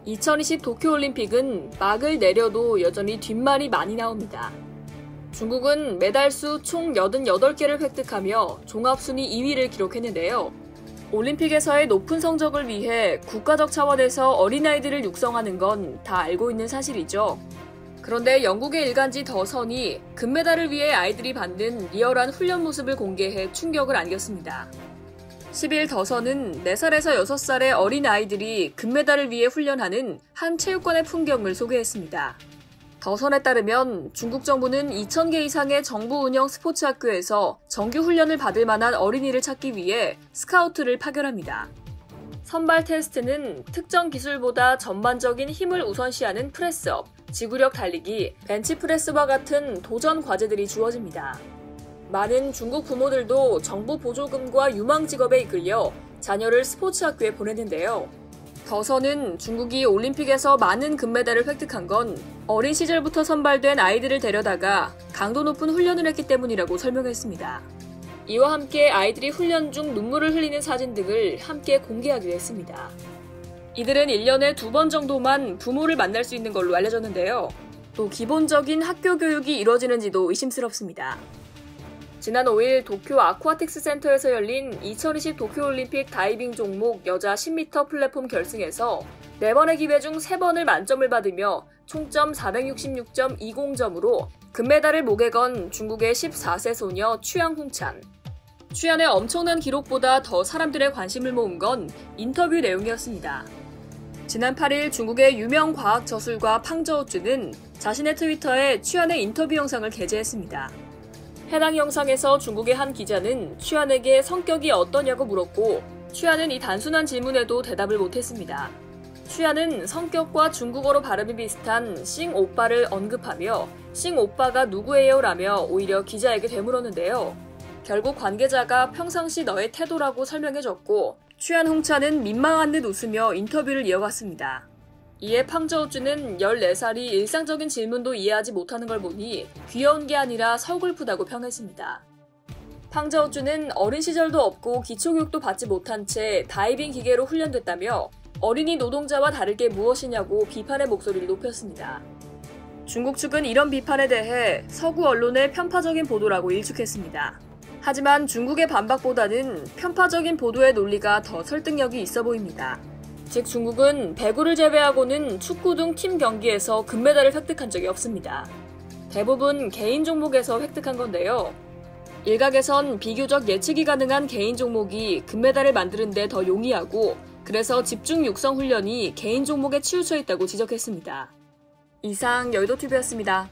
2020 도쿄올림픽은 막을 내려도 여전히 뒷말이 많이 나옵니다. 중국은 메달수 총 88개를 획득하며 종합순위 2위를 기록했는데요. 올림픽에서의 높은 성적을 위해 국가적 차원에서 어린아이들을 육성하는 건 다 알고 있는 사실이죠. 그런데 영국의 일간지 더선이 금메달을 위해 아이들이 받는 리얼한 훈련 모습을 공개해 충격을 안겼습니다. 10일 더선은 4살에서 6살의 어린아이들이 금메달을 위해 훈련하는 한 체육관의 풍경을 소개했습니다. 더선에 따르면 중국 정부는 2,000개 이상의 정부 운영 스포츠 학교에서 정규 훈련을 받을 만한 어린이를 찾기 위해 스카우트를 파견합니다. 선발 테스트는 특정 기술보다 전반적인 힘을 우선시하는 프레스업, 지구력 달리기, 벤치프레스와 같은 도전 과제들이 주어집니다. 많은 중국 부모들도 정부 보조금과 유망 직업에 이끌려 자녀를 스포츠 학교에 보냈는데요. 더선은 중국이 올림픽에서 많은 금메달을 획득한 건 어린 시절부터 선발된 아이들을 데려다가 강도 높은 훈련을 했기 때문이라고 설명했습니다. 이와 함께 아이들이 훈련 중 눈물을 흘리는 사진 등을 함께 공개하기도 했습니다. 이들은 1년에 2번 정도만 부모를 만날 수 있는 걸로 알려졌는데요. 또 기본적인 학교 교육이 이뤄지는지도 의심스럽습니다. 지난 5일 도쿄 아쿠아틱스 센터에서 열린 2020 도쿄올림픽 다이빙 종목 여자 10m 플랫폼 결승에서 4번의 기회 중 3번을 만점을 받으며 총점 466.20점으로 금메달을 목에 건 중국의 14세 소녀 취양홍찬. 취안의 엄청난 기록보다 더 사람들의 관심을 모은 건 인터뷰 내용이었습니다. 지난 8일 중국의 유명 과학 저술가 팡저우쭈는 자신의 트위터에 취안의 인터뷰 영상을 게재했습니다. 해당 영상에서 중국의 한 기자는 취안에게 성격이 어떠냐고 물었고 취안은 이 단순한 질문에도 대답을 못했습니다. 취안은 성격과 중국어로 발음이 비슷한 싱오빠를 언급하며 싱오빠가 누구예요? 라며 오히려 기자에게 되물었는데요. 결국 관계자가 평상시 너의 태도라고 설명해줬고 취안홍차는 민망한 듯 웃으며 인터뷰를 이어갔습니다. 이에 팡저우쭈는 14살이 일상적인 질문도 이해하지 못하는 걸 보니 귀여운 게 아니라 서글프다고 평했습니다. 팡저우쭈는 어린 시절도 없고 기초교육도 받지 못한 채 다이빙 기계로 훈련됐다며 어린이 노동자와 다를 게 무엇이냐고 비판의 목소리를 높였습니다. 중국 측은 이런 비판에 대해 서구 언론의 편파적인 보도라고 일축했습니다. 하지만 중국의 반박보다는 편파적인 보도의 논리가 더 설득력이 있어 보입니다. 즉 중국은 배구를 제외하고는 축구 등 팀 경기에서 금메달을 획득한 적이 없습니다. 대부분 개인 종목에서 획득한 건데요. 일각에선 비교적 예측이 가능한 개인 종목이 금메달을 만드는 데 더 용이하고 그래서 집중 육성 훈련이 개인 종목에 치우쳐 있다고 지적했습니다. 이상 여의도TV였습니다.